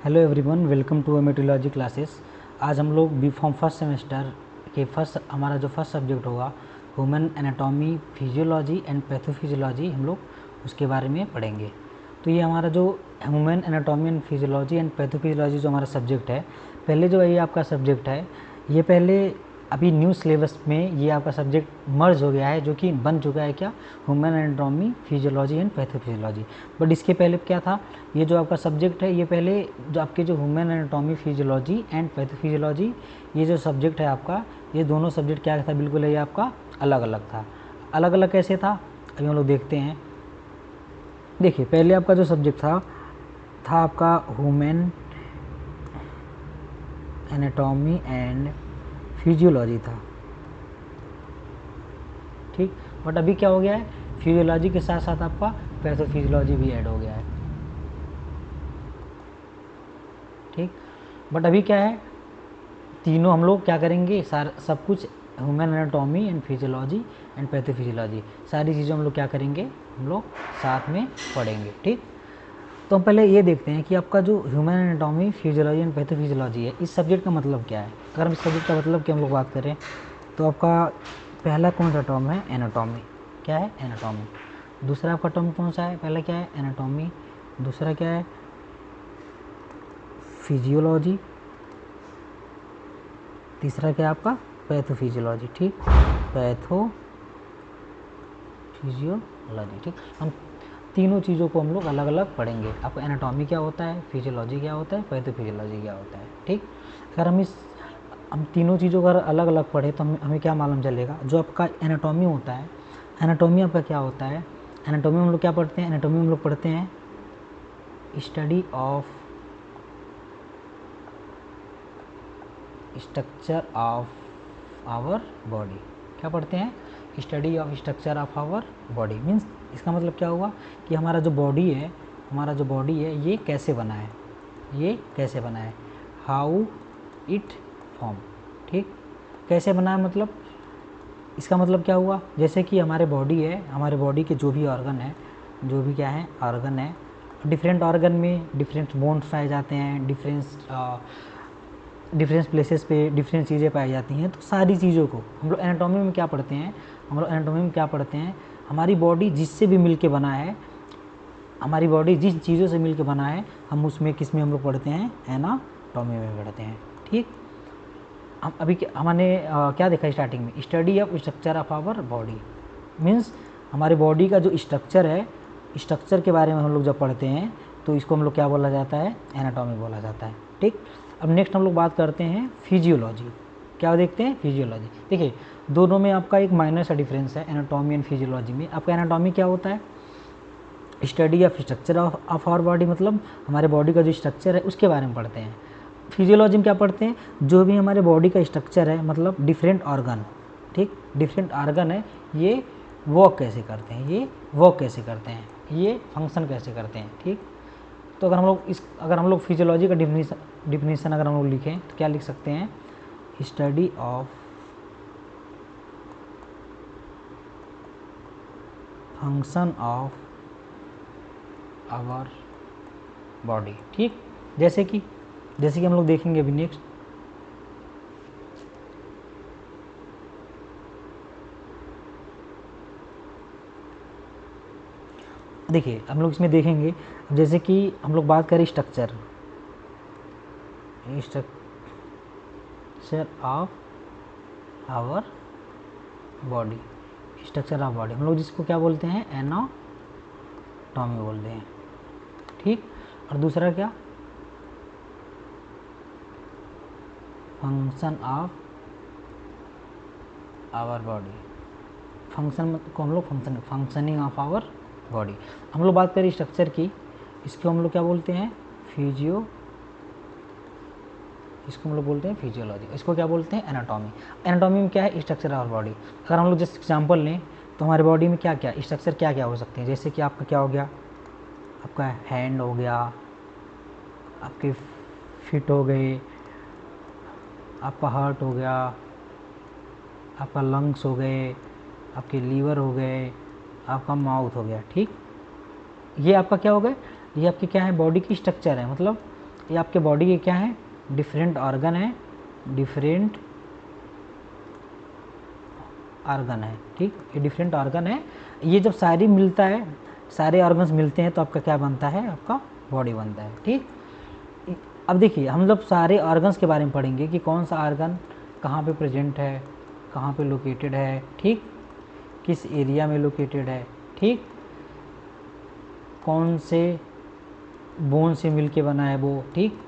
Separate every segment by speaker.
Speaker 1: Hello everyone, welcome to metrology classes. आज हम लोग बी फॉर्म फर्स्ट सेमेस्टर के हमारा जो फर्स्ट सब्जेक्ट होगा human anatomy, physiology and pathophysiology, हम लोग उसके बारे में पढ़ेंगे। तो ये हमारा जो human anatomy and physiology and pathophysiology जो हमारा सब्जेक्ट है, पहले जो ये आपका सब्जेक्ट है, ये पहले अभी न्यू सिलेबस में ये आपका सब्जेक्ट मर्ज हो गया है, जो कि बन चुका है क्या, human anatomy, physiology and pathophysiology. But इसके पहले क्या था, ये जो आपका सब्जेक्ट है, ये पहले जो आपके जो human anatomy, physiology and pathophysiology, ये जो सब्जेक्ट है आपका, ये दोनों सब्जेक्ट क्या था, बिल्कुल ये आपका अलग अलग था। अलग अलग कैसे था, अभी हम लोग देखते हैं। देखिए, पहले आपका जो सब्जेक्ट था आपका ह्यूमन एनाटॉमी एंड फिजियोलॉजी था, ठीक। बट अभी क्या हो गया है, फिजियोलॉजी के साथ साथ आपका पैथोफिजियोलॉजी भी ऐड हो गया है, ठीक। बट अभी क्या है, तीनों हम लोग क्या करेंगे, सब कुछ human anatomy and physiology and pathophysiology, सारी चीज़ें हम लोग क्या करेंगे, हम लोग साथ में पढ़ेंगे, ठीक। तो हम पहले ये देखते हैं कि आपका जो human anatomy, physiology and pathophysiology है, इस सब्जेक्ट का मतलब क्या है। अगर हम इस सब्जेक्ट का मतलब की हम लोग बात करें, तो आपका पहला कौन सा टर्म है, एनाटॉमी। क्या है, एनाटॉमी। दूसरा आपका टर्म कौन सा है, पहला क्या है, एनाटॉमी। दूसरा क्या है, फिजियोलॉजी। तीसरा क्या है आपका, पैथोफिजियोलॉजी, ठीक। पैथोफिजियोलॉजी, ठीक। हम तीनों चीज़ों को हम लोग अलग अलग पढ़ेंगे। आपको एनाटॉमी क्या होता है, फिजियोलॉजी क्या होता है, पैथोफिजियोलॉजी क्या होता है, ठीक। अगर हम तीनों चीज़ों को अगर अलग अलग पढ़े तो हमें क्या मालूम चलेगा, जो आपका एनाटॉमी होता है, एनाटॉमी आपका क्या होता है, एनाटॉमी में हम लोग क्या पढ़ते हैं, एनाटॉमी में हम लोग पढ़ते हैं study of structure of our body. क्या पढ़ते हैं, study of structure of our body. Means इसका मतलब क्या हुआ कि हमारा जो बॉडी है, ये कैसे बना है, ये कैसे बना है, हाउ इट फॉर्म, ठीक। कैसे बना है मतलब, इसका मतलब क्या हुआ, जैसे कि हमारे बॉडी है, हमारे बॉडी के जो भी ऑर्गन है, जो भी क्या है, ऑर्गन है, डिफरेंट ऑर्गन में डिफरेंट बोन्स पाए जाते हैं, डिफरेंट प्लेसेस पे डिफरेंट चीज़ें पाई जाती हैं। तो सारी चीज़ों को हम लोग एनाटॉमी में क्या पढ़ते हैं, हमारी बॉडी जिससे भी मिल के बना है, हमारी बॉडी जिस चीज़ों से मिल के बना है, हम उसमें किस में हम लोग पढ़ते हैं, एनाटॉमी में पढ़ते हैं, ठीक। हम अभी हमने क्या देखा स्टार्टिंग में, study of structure of our body. Means हमारे बॉडी का जो स्ट्रक्चर है, स्ट्रक्चर के बारे में हम लोग जब पढ़ते हैं तो इसको हम लोग क्या बोला जाता है, एनाटॉमी बोला जाता है, ठीक। अब नेक्स्ट हम लोग बात करते हैं फिजियोलॉजी। क्या देखते हैं, फिजियोलॉजी। देखिए, दोनों में आपका एक माइनर सा डिफरेंस है, एनाटॉमी एंड फिजियोलॉजी में। आपका एनाटॉमी क्या होता है, study of structure of our body, मतलब हमारे बॉडी का जो स्ट्रक्चर है उसके बारे में पढ़ते हैं। फिजियोलॉजी में क्या पढ़ते हैं, जो भी हमारे बॉडी का स्ट्रक्चर है, मतलब डिफरेंट ऑर्गन, ठीक, डिफरेंट ऑर्गन है, ये वर्क कैसे करते हैं, ये फंक्शन कैसे करते हैं, ठीक। तो अगर हम लोग फिजियोलॉजी का डिफिनीसन अगर हम लोग लिखें तो क्या लिख सकते हैं, study of function of our body, ठीक। जैसे कि हम लोग देखेंगे अभी नेक्स्ट। देखिए, हम लोग इसमें देखेंगे, जैसे कि हम लोग बात करें स्ट्रक्चर ऑफ आवर बॉडी, हम लोग जिसको क्या बोलते हैं, एनाटॉमी बोलते हैं, ठीक। और दूसरा क्या, function of our body, function को हम लोग फंक्शनिंग ऑफ आवर बॉडी। हम लोग बात करें स्ट्रक्चर की, इसको हम लोग क्या बोलते हैं, इसको हम लोग बोलते हैं फिजियोलॉजी, इसको क्या बोलते हैं, एनाटॉमी। एनाटॉमी में क्या है, स्ट्रक्चर ऑफ बॉडी। अगर हम लोग जैसे एग्जांपल लें तो हमारे बॉडी में क्या क्या स्ट्रक्चर क्या क्या हो सकते हैं, जैसे कि आपका क्या हो गया, आपका हैंड हो गया, आपके फिट हो गए, आपका हार्ट हो गया, आपका लंग्स हो गए, आपके लीवर हो गए, आपका माउथ हो गया, ठीक। ये आपका क्या हो गया, ये आपकी क्या है, बॉडी की स्ट्रक्चर है, मतलब ये आपके बॉडी के क्या है, डिफरेंट ऑर्गन है, डिफरेंट ऑर्गन है, ठीक, ये डिफरेंट ऑर्गन है। ये जब सारी मिलता है, सारे ऑर्गन्स मिलते हैं तो आपका क्या बनता है, आपका बॉडी बनता है, ठीक। अब देखिए हम लोग सारे ऑर्गन्स के बारे में पढ़ेंगे कि कौन सा ऑर्गन कहाँ पे प्रेजेंट है, कहाँ पे लोकेटेड है, ठीक, किस एरिया में लोकेटेड है, ठीक, कौन से बोन से मिल के बना है वो, ठीक।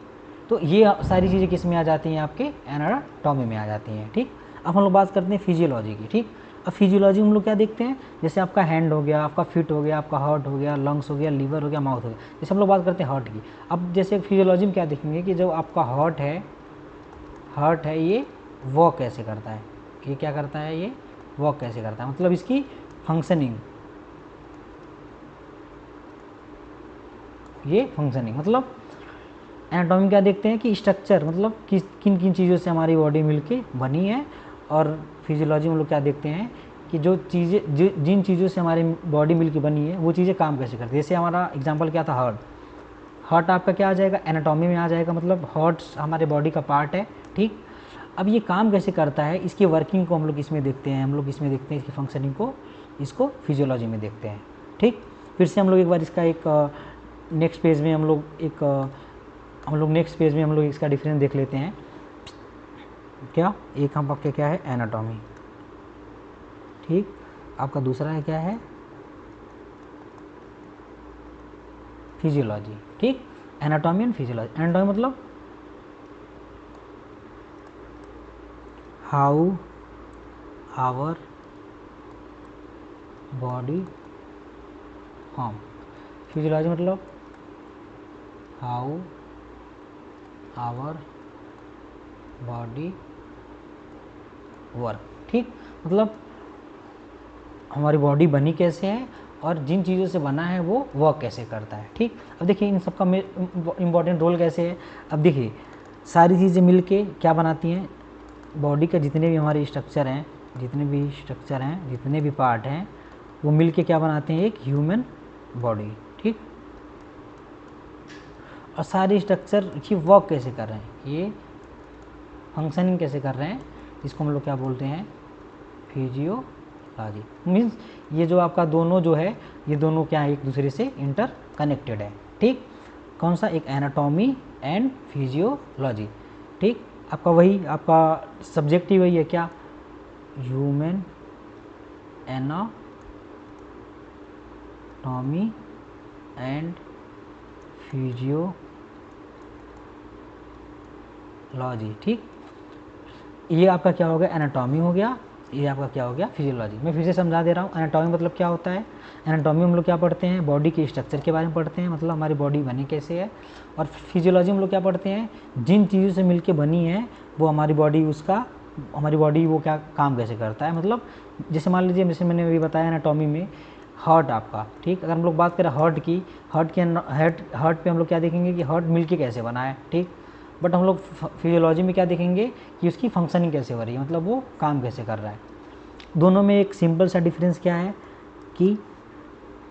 Speaker 1: तो ये सारी चीज़ें किस में आ जाती हैं, आपके एनाटॉमी में आ जाती हैं, ठीक। अब हम लोग बात करते हैं फिजियोलॉजी की, ठीक। अब फिजियोलॉजी हम लोग क्या देखते हैं, जैसे आपका हैंड हो गया, आपका फिट हो गया, आपका हार्ट हो गया, लंग्स हो गया, लीवर हो गया, माउथ हो गया, जैसे हम लोग बात करते हैं हार्ट की। अब जैसे फिजियोलॉजी में क्या देखेंगे कि जो आपका हार्ट है ये वर्क कैसे करता है, ये क्या करता है, ये वर्क कैसे करता है, मतलब इसकी फंक्शनिंग, ये फंक्शनिंग मतलब एनाटॉमी क्या देखते हैं कि स्ट्रक्चर, मतलब किन किन चीज़ों से हमारी बॉडी मिलके बनी है। और फिजियोलॉजी में लोग क्या देखते हैं कि जो चीज़ें जिन चीज़ों से हमारी बॉडी मिलके बनी है वो चीज़ें काम कैसे करती है। जैसे हमारा एग्जांपल क्या था, हार्ट आपका क्या आ जाएगा, एनाटॉमी में आ जाएगा, मतलब हार्ट हमारे बॉडी का पार्ट है, ठीक। अब ये काम कैसे करता है, इसकी वर्किंग को हम लोग इसमें देखते हैं, इसकी फंक्शनिंग को, इसको फिजियोलॉजी में देखते हैं, ठीक। फिर से हम लोग एक बार इसका एक नेक्स्ट पेज में हम लोग इसका डिफरेंस देख लेते हैं। क्या एक हम आपके क्या है, एनाटॉमी, ठीक, आपका दूसरा है क्या है, फिजियोलॉजी, ठीक। Anatomy and physiology. एनाटॉमी मतलब how our body form, physiology मतलब हाउ आवर बॉडी वर्क, ठीक, मतलब हमारी बॉडी बनी कैसे है और जिन चीज़ों से बना है वो वर्क कैसे करता है, ठीक। अब देखिए इन सबका इम्पॉर्टेंट रोल कैसे है। अब देखिए सारी चीज़ें मिलके क्या बनाती हैं, बॉडी का जितने भी हमारे स्ट्रक्चर हैं, जितने भी पार्ट हैं, वो मिलके क्या बनाते हैं, एक ह्यूमन बॉडी, ठीक। और सारे स्ट्रक्चर की वर्क कैसे कर रहे हैं, ये फंक्शनिंग कैसे कर रहे हैं, इसको हम लोग क्या बोलते हैं, फिजियोलॉजी। मीन्स ये जो आपका दोनों जो है, ये दोनों क्या है, एक दूसरे से इंटर कनेक्टेड है, ठीक। कौन सा, एक एनाटॉमी एंड फिजियोलॉजी, ठीक। आपका वही आपका सब्जेक्ट ही वही है क्या, ह्यूमन एनाटॉमी एंड फिजियोलॉजी, ठीक। ये आपका क्या हो गया, एनाटॉमी हो गया, ये आपका क्या हो गया, फिजियोलॉजी। मैं फिर से समझा दे रहा हूँ, एनाटॉमी मतलब क्या होता है, एनाटॉमी हम लोग क्या पढ़ते हैं, बॉडी के स्ट्रक्चर के बारे में पढ़ते हैं, मतलब हमारी बॉडी बनी कैसे है। और फिजियोलॉजी हम लोग क्या पढ़ते हैं, जिन चीज़ों से मिलके बनी है वो हमारी बॉडी वो क्या काम कैसे करता है। मतलब जैसे मान लीजिए, जैसे मैंने अभी बताया एनाटॉमी में हार्ट आपका, ठीक। अगर हम लोग बात करें हार्ट पे हम लोग क्या देखेंगे कि हार्ट मिलके कैसे बना है, ठीक। बट हम लोग फिजियोलॉजी में क्या देखेंगे कि उसकी फंक्शनिंग कैसे हो रही है, मतलब वो काम कैसे कर रहा है। दोनों में एक सिंपल सा डिफरेंस क्या है कि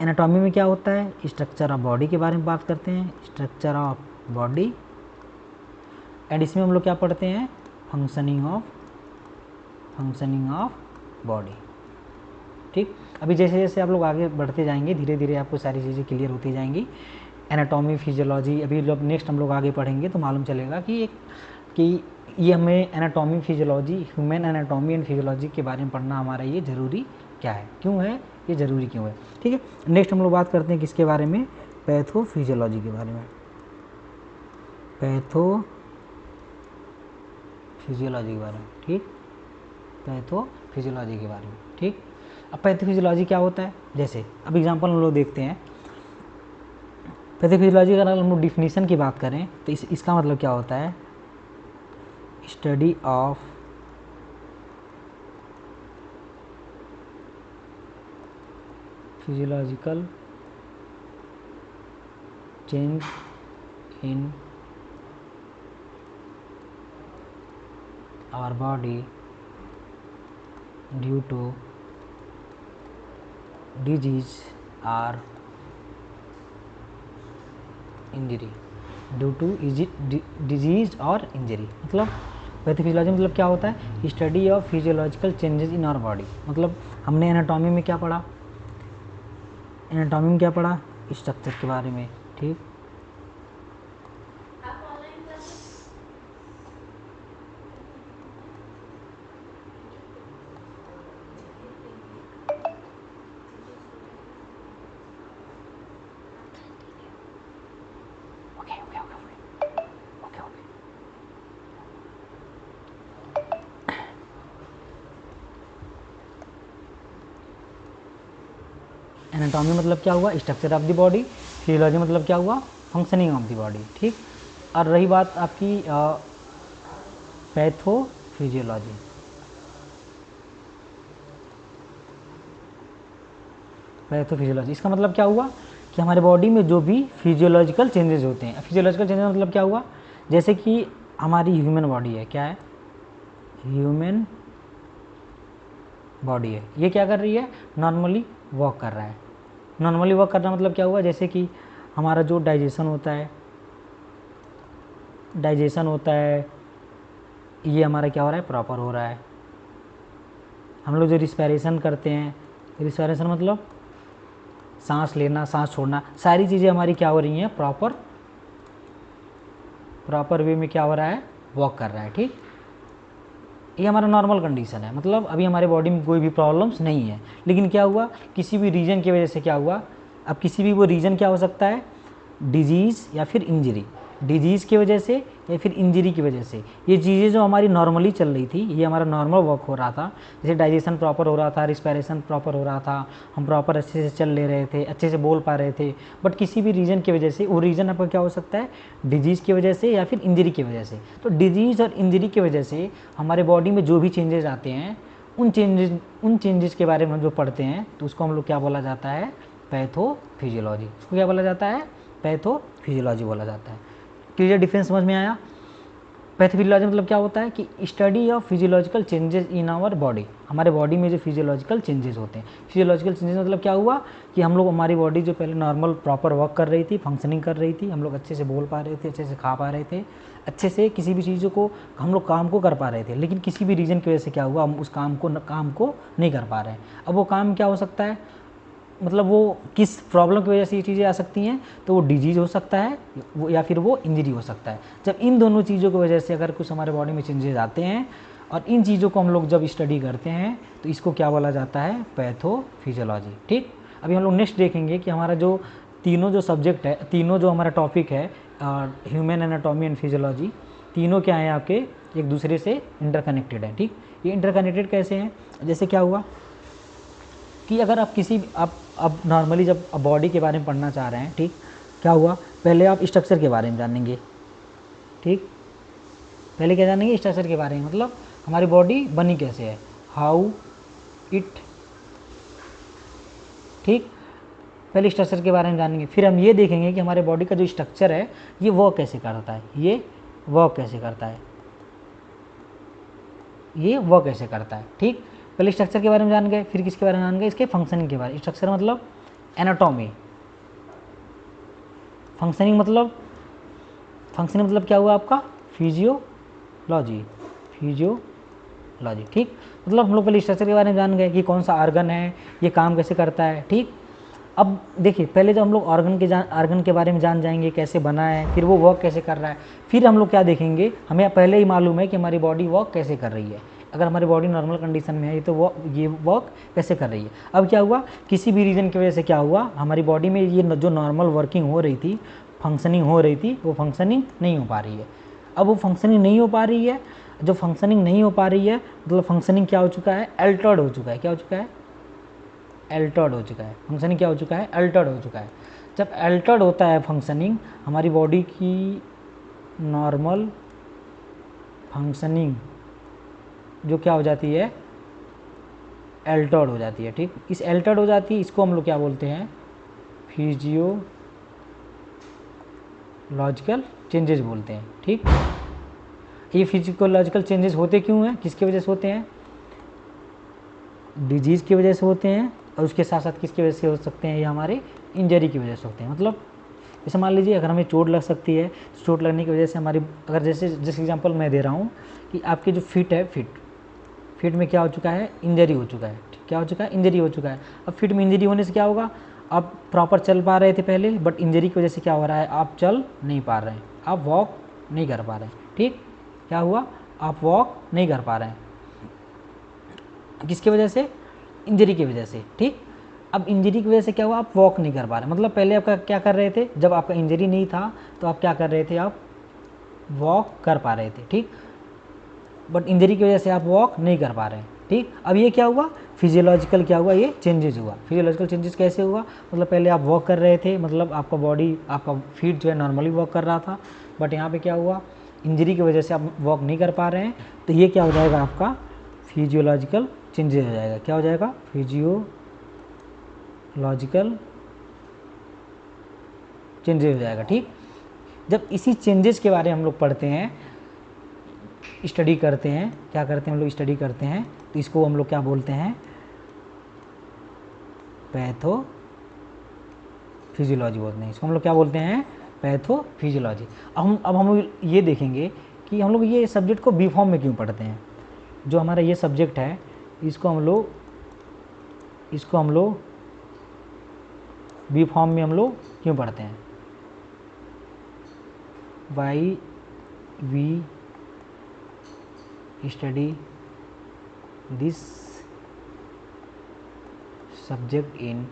Speaker 1: एनाटॉमी में क्या होता है, स्ट्रक्चर ऑफ बॉडी के बारे में बात करते हैं, स्ट्रक्चर ऑफ बॉडी, एंड इसमें हम लोग क्या पढ़ते हैं, फंक्शनिंग ऑफ बॉडी, ठीक। अभी जैसे जैसे आप लोग आगे बढ़ते जाएंगे धीरे धीरे आपको सारी चीज़ें क्लियर होती जाएंगी। एनाटॉमी फिजियोलॉजी अभी जब नेक्स्ट हम लोग आगे पढ़ेंगे तो मालूम चलेगा कि ये हमें anatomy physiology, human anatomy and physiology के बारे में पढ़ना हमारा ये ज़रूरी क्या है, क्यों है ये ज़रूरी क्यों है, ठीक है। नेक्स्ट हम लोग बात करते हैं किसके बारे में, पैथोफिजियोलॉजी के बारे में, पैथोफिजियोलॉजी के बारे में, ठीक, पैथोफिजियोलॉजी के बारे में, ठीक। अब पैथोफिजियोलॉजी क्या होता है, जैसे अब एग्जांपल हम लोग देखते हैं। पैथोफिजियोलॉजी का अगर हम लोग डिफिनीशन की बात करें तो इसका मतलब क्या होता है, study of physiological change in our body due to disease or injury, due to disease और इंजरी। मतलब पैथोफिजियोलॉजी मतलब क्या होता है, study of physiological changes in our body. मतलब हमने एनाटॉमी में क्या पढ़ा, एनाटॉमी में क्या पढ़ा, स्ट्रक्चर के बारे में, ठीक। एनाटॉमी मतलब क्या हुआ, structure of the body. Physiology मतलब क्या हुआ, फंक्शनिंग ऑफ द बॉडी, ठीक। और रही बात आपकी पैथोफिजियोलॉजी, पैथोफिजियोलॉजी इसका मतलब क्या हुआ कि हमारे बॉडी में जो भी फिजियोलॉजिकल चेंजेस होते हैं। फिजियोलॉजिकल चेंजेस मतलब क्या हुआ, जैसे कि हमारी ह्यूमन बॉडी है, क्या है, ह्यूमन बॉडी है, ये क्या कर रही है, नॉर्मली वॉक कर रहा है। नॉर्मली वॉक करना मतलब क्या हुआ, जैसे कि हमारा जो डाइजेशन होता है, ये हमारा क्या हो रहा है, प्रॉपर हो रहा है। हम लोग जो रिस्पायरेशन करते हैं, रिस्पायरेशन मतलब सांस लेना, सांस छोड़ना, सारी चीज़ें हमारी क्या हो रही हैं, प्रॉपर वे में क्या हो रहा है, वॉक कर रहा है, ठीक। ये हमारा नॉर्मल कंडीशन है, मतलब अभी हमारे बॉडी में कोई भी प्रॉब्लम्स नहीं है। लेकिन क्या हुआ, किसी भी रीजन की वजह से क्या हुआ, अब किसी भी वो रीजन क्या हो सकता है, डिजीज़ या फिर इंजरी, डिजीज़ की वजह से या फिर इंजरी की वजह से ये चीज़ें जो हमारी नॉर्मली चल रही थी, ये हमारा नॉर्मल वर्क हो रहा था, जैसे डाइजेशन प्रॉपर हो रहा था, रिस्पायरेशन प्रॉपर हो रहा था, हम प्रॉपर अच्छे से चल ले रहे थे, अच्छे से बोल पा रहे थे, बट किसी भी रीजन की वजह से, वो रीजन आपका क्या हो सकता है, डिजीज़ की वजह से या फिर इंजरी की वजह से। तो डिजीज़ और इंजरी की वजह से हमारे बॉडी में जो भी चेंजेस आते हैं, उन चेंजेस के बारे में हम जो पढ़ते हैं, तो उसको हम लोग क्या बोला जाता है, पैथोफिजियोलॉजी। उसको क्या बोला जाता है, पैथोफिजियोलॉजी बोला जाता है। क्लियर डिफरेंस समझ में आया। पैथोफिजियोलॉजी मतलब क्या होता है कि study of physiological changes in our body, हमारे बॉडी में जो फिजियोलॉजिकल चेंजेस होते हैं। फिजियोलॉजिकल चेंजेस मतलब क्या हुआ कि हम लोग, हमारी बॉडी जो पहले नॉर्मल प्रॉपर वर्क कर रही थी, फंक्शनिंग कर रही थी, हम लोग अच्छे से बोल पा रहे थे, अच्छे से खा पा रहे थे, अच्छे से किसी भी चीज़ों को हम लोग काम को कर पा रहे थे, लेकिन किसी भी रीज़न की वजह से क्या हुआ, हम उस काम को नहीं कर पा रहे हैं। अब वो काम क्या हो सकता है, मतलब वो किस प्रॉब्लम की वजह से ये चीज़ें आ सकती हैं, तो वो डिजीज़ हो सकता है, वो या फिर वो इंजरी हो सकता है। जब इन दोनों चीज़ों की वजह से अगर कुछ हमारे बॉडी में चेंजेस आते हैं और इन चीज़ों को हम लोग जब स्टडी करते हैं, तो इसको क्या बोला जाता है, पैथोफिजियोलॉजी, ठीक। अभी हम लोग नेक्स्ट देखेंगे कि हमारा जो तीनों जो सब्जेक्ट है, तीनों जो हमारा टॉपिक है, ह्यूमन एनाटॉमी एंड फिजियोलॉजी, तीनों क्या है आपके, एक दूसरे से इंटरकनेक्टेड है, ठीक। ये इंटरकनेक्टेड कैसे हैं, जैसे क्या हुआ कि अगर आप किसी आप नॉर्मली जब बॉडी के बारे में पढ़ना चाह रहे हैं, ठीक, क्या हुआ, पहले आप स्ट्रक्चर के बारे में जानेंगे, ठीक। पहले क्या जानेंगे, स्ट्रक्चर के बारे में, मतलब हमारी बॉडी बनी कैसे है, हाउ इट, ठीक। पहले स्ट्रक्चर के बारे में जानेंगे, फिर हम ये देखेंगे कि हमारे बॉडी का जो स्ट्रक्चर है, ये वर्क कैसे करता है, ये वर्क कैसे करता है, ये वर्क कैसे करता है, ठीक। पहले स्ट्रक्चर के बारे में जान गए, फिर किसके बारे में जान गए, इसके फंक्शनिंग के बारे में। स्ट्रक्चर मतलब एनाटॉमी, फंक्शनिंग मतलब क्या हुआ आपका, फिजियोलॉजी, ठीक। मतलब हम लोग पहले स्ट्रक्चर के बारे में जान गए कि कौन सा ऑर्गन है, ये काम कैसे करता है, ठीक। अब देखिए, पहले तो हम लोग ऑर्गन के बारे में जान जाएंगे, कैसे बना है, फिर वो वर्क कैसे कर रहा है, फिर हम लोग क्या देखेंगे, हमें पहले ही मालूम है कि हमारी बॉडी वर्क कैसे कर रही है। अगर हमारी बॉडी नॉर्मल कंडीशन में है तो ये वर्क कैसे कर रही है। अब क्या हुआ, किसी भी रीज़न की वजह से क्या हुआ, हमारी बॉडी में ये जो नॉर्मल वर्किंग हो रही थी, फंक्शनिंग हो रही थी, वो फंक्शनिंग नहीं हो पा रही है। अब वो फंक्शनिंग नहीं हो पा रही है, जो फंक्शनिंग नहीं हो पा रही है, मतलब फंक्शनिंग क्या हो चुका है, अल्टर्ड हो चुका है। क्या हो चुका है, अल्टर्ड हो चुका है। फंक्शनिंग क्या हो चुका है, अल्टर्ड हो चुका है। जब अल्टर्ड होता है फंक्शनिंग, हमारी बॉडी की नॉर्मल फंक्शनिंग जो क्या हो जाती है, अल्टर्ड हो जाती है, ठीक। इस अल्टर्ड हो जाती है, इसको हम लोग क्या बोलते हैं, फिजियोलॉजिकल चेंजेस बोलते हैं, ठीक। ये फिजियोलॉजिकल चेंजेस होते क्यों हैं, किसकी वजह से होते हैं, डिजीज़ की वजह से होते हैं, और उसके साथ साथ किसकी वजह से हो सकते हैं, ये हमारे इंजरी की वजह से होते हैं। मतलब जैसे मान लीजिए अगर हमें चोट लग सकती है, चोट लगने की वजह से हमारी, अगर जैसे एग्जांपल मैं दे रहा हूँ कि आपकी जो फिट है, फिट में क्या हो चुका है, इंजरी हो चुका है। क्या हो चुका है, इंजरी हो चुका है। अब फिट में इंजरी होने से क्या होगा, आप प्रॉपर चल पा रहे थे पहले, बट इंजरी की वजह से क्या हो रहा है, आप चल नहीं पा रहे हैं, आप वॉक नहीं कर पा रहे हैं। ठीक, क्या हुआ, आप वॉक नहीं कर पा रहे हैं, किसकी वजह से, इंजरी की वजह से। ठीक, अब इंजरी की वजह से क्या हुआ, आप वॉक नहीं कर पा रहे, मतलब पहले आपका क्या कर रहे थे, जब आपका इंजरी नहीं था तो आप क्या कर रहे थे, आप वॉक कर पा रहे थे। ठीक, बट इंजरी की वजह से आप वॉक नहीं कर पा रहे हैं। ठीक, अब ये क्या हुआ, फिजियोलॉजिकल क्या हुआ, ये चेंजेस हुआ। फिजियोलॉजिकल चेंजेस कैसे हुआ, मतलब पहले आप वॉक कर रहे थे, मतलब आपका बॉडी, आपका फीट जो है नॉर्मली वॉक कर रहा था, बट यहाँ पे क्या हुआ, इंजरी की वजह से आप वॉक नहीं कर पा रहे हैं, तो ये क्या हो जाएगा, आपका फिजियोलॉजिकल चेंजेस हो जाएगा। क्या हो जाएगा, फिजियोलॉजिकल चेंजेस हो जाएगा। ठीक, जब इसी चेंजेस के बारे में हम लोग पढ़ते हैं, स्टडी करते हैं, क्या करते हैं हम लोग, स्टडी करते हैं, तो इसको हम लोग क्या बोलते हैं, पैथोफिजियोलॉजी बोलते हैं। इसको हम लोग क्या बोलते हैं, पैथोफिजियोलॉजी। अब हम लोग ये देखेंगे कि हम लोग ये सब्जेक्ट को बी फॉर्म में क्यों पढ़ते हैं। जो हमारा ये सब्जेक्ट है, इसको हम लोग बी फॉर्म में हम लोग क्यों पढ़ते हैं, why we study this subject in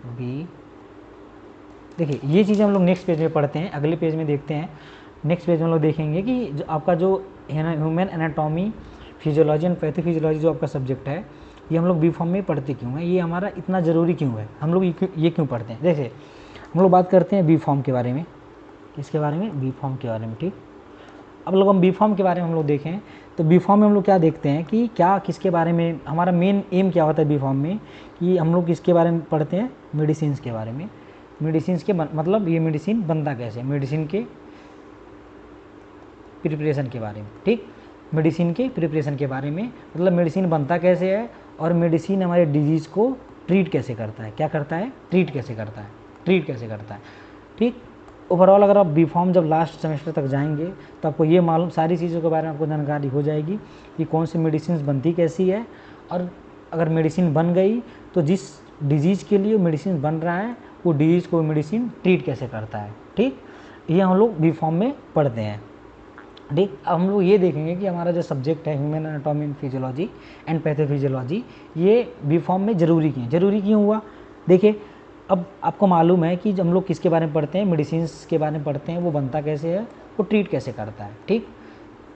Speaker 1: B. देखिए ये चीज़ें हम लोग नेक्स्ट पेज में पढ़ते हैं, अगले पेज में देखते हैं। नेक्स्ट पेज में हम लोग देखेंगे कि जो आपका जो human anatomy, physiology and pathophysiology जो आपका सब्जेक्ट है, ये हम लोग बी फॉर्म में पढ़ते क्यों हैं, ये हमारा इतना ज़रूरी क्यों है, हम लोग ये क्यों पढ़ते हैं। देखिए हम लोग बात करते हैं बी फॉर्म के बारे में, किसके बारे में, बी फॉर्म के बारे में। ठीक, अब लोग हम बी फॉर्म के बारे में हम लोग देखें तो बी फॉर्म में हम लोग क्या देखते हैं कि क्या किसके बारे में, हमारा मेन एम क्या होता है बी फॉर्म में, कि हम लोग किसके बारे में पढ़ते हैं, मेडिसिन के बारे में। मेडिसिन के मतलब ये मेडिसिन बनता कैसे, मेडिसिन के प्रिपरेशन के बारे में। ठीक, मेडिसिन के प्रिपरेशन के बारे में, मतलब मेडिसिन बनता कैसे है और मेडिसिन हमारे डिजीज़ को ट्रीट कैसे करता है, क्या करता है, ट्रीट कैसे करता है। ठीक, ओवरऑल अगर आप बी फॉर्म जब लास्ट सेमेस्टर तक जाएंगे तो आपको ये मालूम, सारी चीज़ों के बारे में आपको जानकारी हो जाएगी कि कौन सी मेडिसिन बनती कैसी है, और अगर मेडिसिन बन गई तो जिस डिजीज़ के लिए मेडिसिन बन रहा है वो डिजीज़ को मेडिसिन ट्रीट कैसे करता है। ठीक, ये हम लोग बी फॉर्म में पढ़ते हैं। ठीक, अब हम लोग ये देखेंगे कि हमारा जो सब्जेक्ट है human anatomy and physiology and pathophysiology, ये बी फॉर्म में ज़रूरी क्यों हुआ। देखिए अब आपको मालूम है कि हम लोग किसके बारे में पढ़ते हैं, मेडिसिन्स के बारे में पढ़ते हैं, वो बनता कैसे है, वो ट्रीट कैसे करता है। ठीक,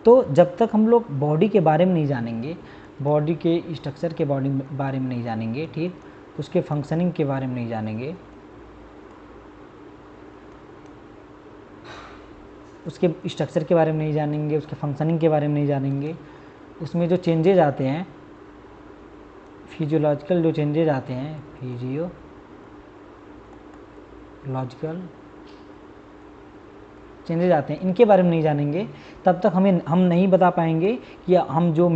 Speaker 1: तो जब तक हम लोग बॉडी के बारे में नहीं जानेंगे, बॉडी के स्ट्रक्चर के बारे में नहीं जानेंगे, ठीक, उसके फंक्शनिंग के बारे में नहीं जानेंगे, उसके स्ट्रक्चर के बारे में नहीं जानेंगे, उसके फंक्शनिंग के बारे में नहीं जानेंगे, उसमें जो चेंजेज आते हैं, फिजियोलॉजिकल जो चेंजेज आते हैं, फिजियोलॉजिकल चेंजेज आते हैं, इनके बारे में नहीं जानेंगे, तब तक हम नहीं बता पाएंगे कि हम जो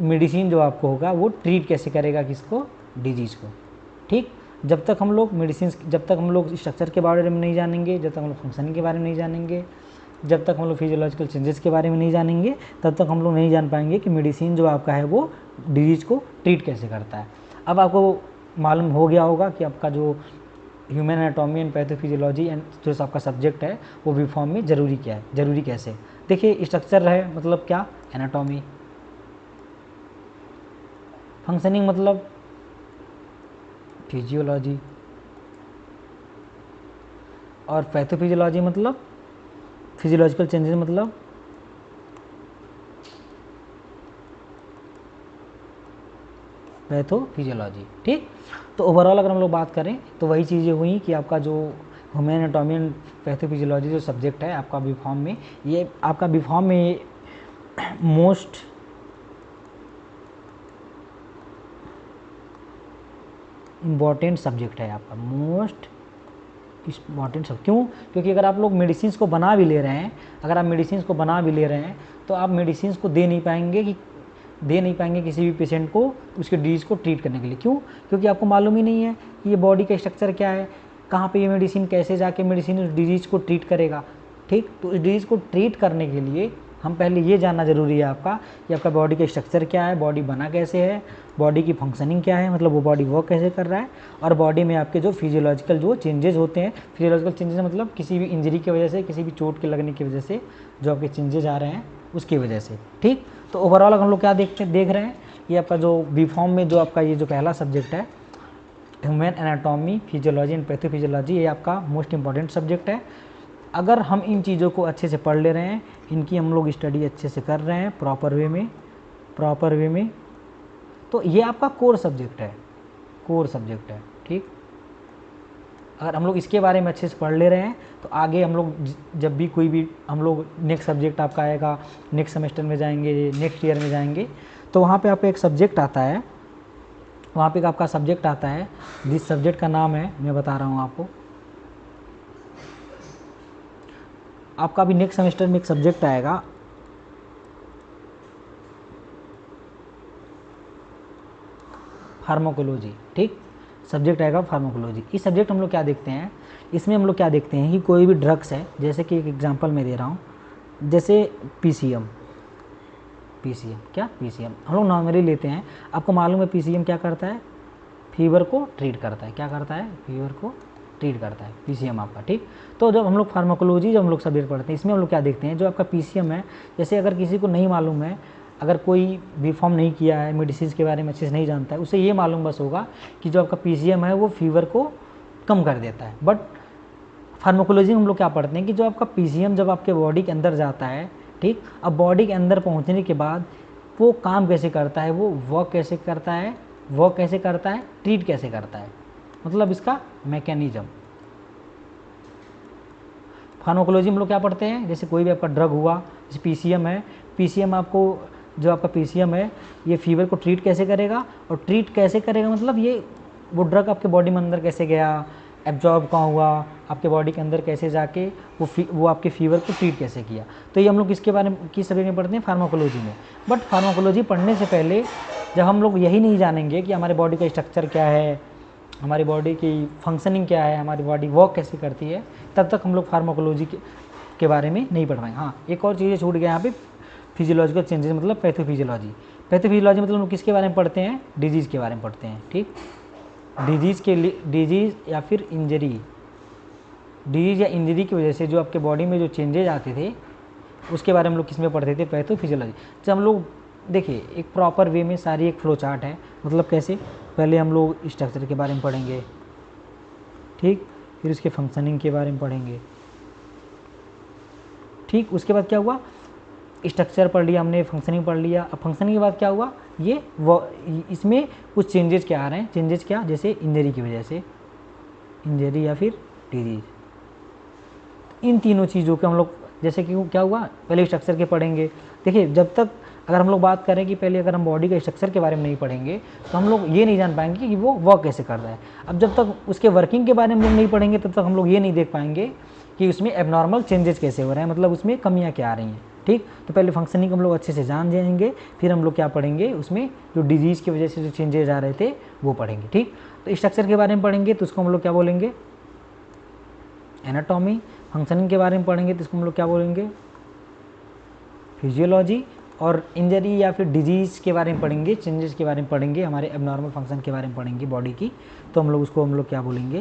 Speaker 1: मेडिसिन जो आपको होगा वो ट्रीट कैसे करेगा, किसको, डिजीज़ को। ठीक, जब तक हम लोग स्ट्रक्चर के बारे में नहीं जानेंगे, जब तक हम लोग फंक्शनिंग के बारे में नहीं जानेंगे, जब तक हम लोग फिजियोलॉजिकल चेंजेस के बारे में नहीं जानेंगे, तब तक हम लोग नहीं जान पाएंगे कि मेडिसिन जो आपका है वो डिजीज़ को ट्रीट कैसे करता है। अब आपको मालूम हो गया होगा कि आपका जो human anatomy and pathophysiology and जो आपका सब्जेक्ट है वो बी फॉर्म में ज़रूरी क्या है, ज़रूरी कैसे। देखिए स्ट्रक्चर है मतलब क्या, एनाटॉमी, फंक्शनिंग मतलब फिजियोलॉजी, और पैथोफिजियोलॉजी मतलब फिजियोलॉजिकल चेंजेस मतलब पैथोफिजियोलॉजी। ठीक, तो ओवरऑल अगर हम लोग बात करें तो वही चीज़ें हुई कि आपका जो ह्यूमन एनाटॉमी एंड पैथोफिजियोलॉजी जो सब्जेक्ट है आपका बी फॉर्म में, ये आपका बी फॉर्म में मोस्ट इम्पॉर्टेंट सब्जेक्ट है आपका, मोस्ट इम्पॉर्टेंट सब। क्यों, क्योंकि अगर आप लोग मेडिसिन को बना भी ले रहे हैं, तो आप मेडिसिन को दे नहीं पाएंगे कि दे नहीं पाएंगे किसी भी पेशेंट को उसके डिजीज़ को ट्रीट करने के लिए। क्यों? क्योंकि आपको मालूम ही नहीं है कि ये बॉडी का स्ट्रक्चर क्या है, कहाँ पे ये मेडिसिन कैसे जाके मेडिसिन उस डिजीज़ को ट्रीट करेगा। ठीक, तो इस डिजीज़ को ट्रीट करने के लिए हम पहले ये जानना ज़रूरी है आपका कि आपका बॉडी का स्ट्रक्चर क्या है, बॉडी बना कैसे है, बॉडी की फंक्शनिंग क्या है, मतलब वो बॉडी वर्क कैसे कर रहा है, और बॉडी में आपके जो फिजियोलॉजिकल जो चेंजेस होते हैं, फिजियोलॉजिकल चेंजेस मतलब किसी भी इंजरी की वजह से, किसी भी चोट के लगने की वजह से जो आपके चेंजेस आ रहे हैं उसकी वजह से। ठीक, तो ओवरऑल हम लोग क्या देख रहे हैं, ये आपका जो बी फॉर्म में जो आपका ये जो पहला सब्जेक्ट है human anatomy, physiology and pathophysiology, ये आपका मोस्ट इंपॉर्टेंट सब्जेक्ट है। अगर हम इन चीज़ों को अच्छे से पढ़ ले रहे हैं, इनकी हम लोग स्टडी अच्छे से कर रहे हैं प्रॉपर वे में, तो ये आपका कोर सब्जेक्ट है। ठीक, अगर हम लोग इसके बारे में अच्छे से पढ़ ले रहे हैं तो आगे हम लोग जब भी कोई भी हम लोग नेक्स्ट सब्जेक्ट आपका आएगा, नेक्स्ट सेमेस्टर में जाएंगे, नेक्स्ट ईयर में जाएंगे, तो वहाँ पे आपका एक सब्जेक्ट आता है, जिस सब्जेक्ट का नाम है, मैं बता रहा हूँ आपको, आपका भी नेक्स्ट सेमेस्टर में एक सब्जेक्ट आएगा फार्माकोलॉजी। ठीक, सब्जेक्ट आएगा फार्माकोलॉजी। इस सब्जेक्ट हम लोग क्या देखते हैं, इसमें हम लोग क्या देखते हैं कि कोई भी ड्रग्स है, जैसे कि एक एग्जांपल मैं दे रहा हूँ, जैसे पीसीएम हम लोग नॉर्मली लेते हैं। आपको मालूम है पीसीएम क्या करता है, फीवर को ट्रीट करता है, पीसीएम आपका। ठीक, तो जब हम लोग फार्माकोलॉजी जब हम लोग सब्जेक्ट पढ़ते हैं, इसमें हम लोग क्या देखते हैं, जो आपका पीसीएम है, जैसे अगर किसी को नहीं मालूम है, अगर कोई बी फॉर्म नहीं किया है, मेडिसिन के बारे में अच्छे से नहीं जानता है, उसे ये मालूम बस होगा कि जो आपका पीसीएम है वो फीवर को कम कर देता है। बट फार्माकोलॉजी में हम लोग क्या पढ़ते हैं कि जो आपका पीसीएम जब आपके बॉडी के अंदर जाता है, ठीक, अब बॉडी के अंदर पहुंचने के बाद वो काम कैसे करता है, वो वर्क कैसे करता है, ट्रीट कैसे करता है, मतलब इसका मैकेनिज्म। फार्माकोलॉजी में लोग क्या पढ़ते हैं, जैसे कोई भी आपका ड्रग हुआ, जैसे पीसीएम है, पीसीएम आपको जो आपका पीसीएम है ये फीवर को ट्रीट कैसे करेगा, और ट्रीट कैसे करेगा मतलब ये वो ड्रग आपके बॉडी में अंदर कैसे गया, एब्जॉर्ब कहाँ हुआ, आपके बॉडी के अंदर कैसे जाके वो आपके फीवर को ट्रीट कैसे किया। तो ये हम लोग किसके बारे में किस सब्जेक्ट में पढ़ते हैं, फार्माकोलॉजी में। बट फार्माकोलॉजी पढ़ने से पहले जब हम लोग यही नहीं जानेंगे कि हमारे बॉडी का स्ट्रक्चर क्या है, हमारी बॉडी की फंक्शनिंग क्या है, हमारी बॉडी वर्क कैसे करती है, तब तक हम लोग फार्माकोलॉजी के बारे में नहीं पढ़ पाएंगे। हाँ, एक और चीज़ें छूट गया यहाँ पे, फिजियोलॉजिकल चेंजेस मतलब पैथोफिजियोलॉजी मतलब हम लोग किसके बारे में पढ़ते हैं, डिजीज़ के बारे में पढ़ते हैं। ठीक, डिजीज़ या फिर इंजरी, डिजीज़ या इंजरी की वजह से जो आपके बॉडी में जो चेंजेज आते थे उसके बारे में हम लोग किस में पढ़ते थे, पैथोफिजियोलॉजी। जब हम लोग देखिए एक प्रॉपर वे में सारी एक फ्लो चार्ट है, मतलब कैसे, पहले हम लोग स्ट्रक्चर के बारे में पढ़ेंगे, ठीक, फिर उसके फंक्शनिंग के बारे में पढ़ेंगे। ठीक, उसके बाद क्या हुआ, स्ट्रक्चर पढ़ लिया हमने, फंक्शनिंग पढ़ लिया। अब फंक्शनिंग के बाद क्या हुआ, ये इसमें कुछ चेंजेस क्या आ रहे हैं, चेंजेस क्या, जैसे इंजरी की वजह से, इंजरी या फिर डिजीज, इन तीनों चीज़ों के हम लोग, जैसे कि क्या हुआ, पहले स्ट्रक्चर के पढ़ेंगे। देखिए जब तक अगर हम लोग बात करें कि पहले अगर हम बॉडी के स्ट्रक्चर के बारे में नहीं पढ़ेंगे तो हम लोग ये नहीं जान पाएंगे कि वो वर्क कैसे कर रहा है। अब जब तक उसके वर्किंग के बारे में हम लोग नहीं पढ़ेंगे तब तक हम लोग ये नहीं देख पाएंगे कि उसमें एबनॉर्मल चेंजेस कैसे हो रहे हैं, मतलब उसमें कमियाँ क्या आ रही हैं। ठीक, तो पहले फंक्शनिंग हम लोग अच्छे से जान जाएंगे, फिर हम लोग क्या पढ़ेंगे, उसमें जो डिजीज़ की वजह से जो चेंजेस आ रहे थे वो पढ़ेंगे। ठीक, तो स्ट्रक्चर के बारे में पढ़ेंगे तो उसको हम लोग क्या बोलेंगे, एनाटॉमी। फंक्शनिंग के बारे में पढ़ेंगे तो इसको हम लोग क्या बोलेंगे, फिजियोलॉजी। और इंजरी या फिर डिजीज़ के बारे में पढ़ेंगे, चेंजेस के बारे में पढ़ेंगे, हमारे एबनॉर्मल फंक्शन के बारे में पढ़ेंगे बॉडी की, तो हम लोग उसको हम लोग क्या बोलेंगे,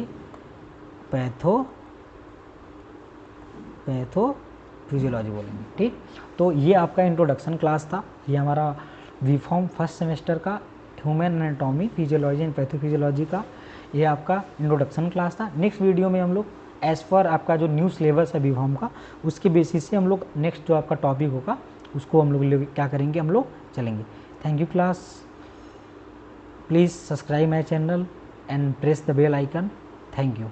Speaker 1: पैथोफिजियोलॉजी बोलेंगे। ठीक, तो ये आपका इंट्रोडक्शन क्लास था, ये हमारा बी फॉर्म फर्स्ट सेमेस्टर का human anatomy, physiology and pathophysiology का ये आपका इंट्रोडक्शन क्लास था। नेक्स्ट वीडियो में हम लोग एज़ पर आपका जो न्यू सिलेबस है बी फॉर्म का, उसके बेसिस से हम लोग नेक्स्ट जो आपका टॉपिक होगा उसको हम लोग क्या करेंगे, हम लोग चलेंगे। Thank you class, please subscribe my channel and press the bell icon. Thank you.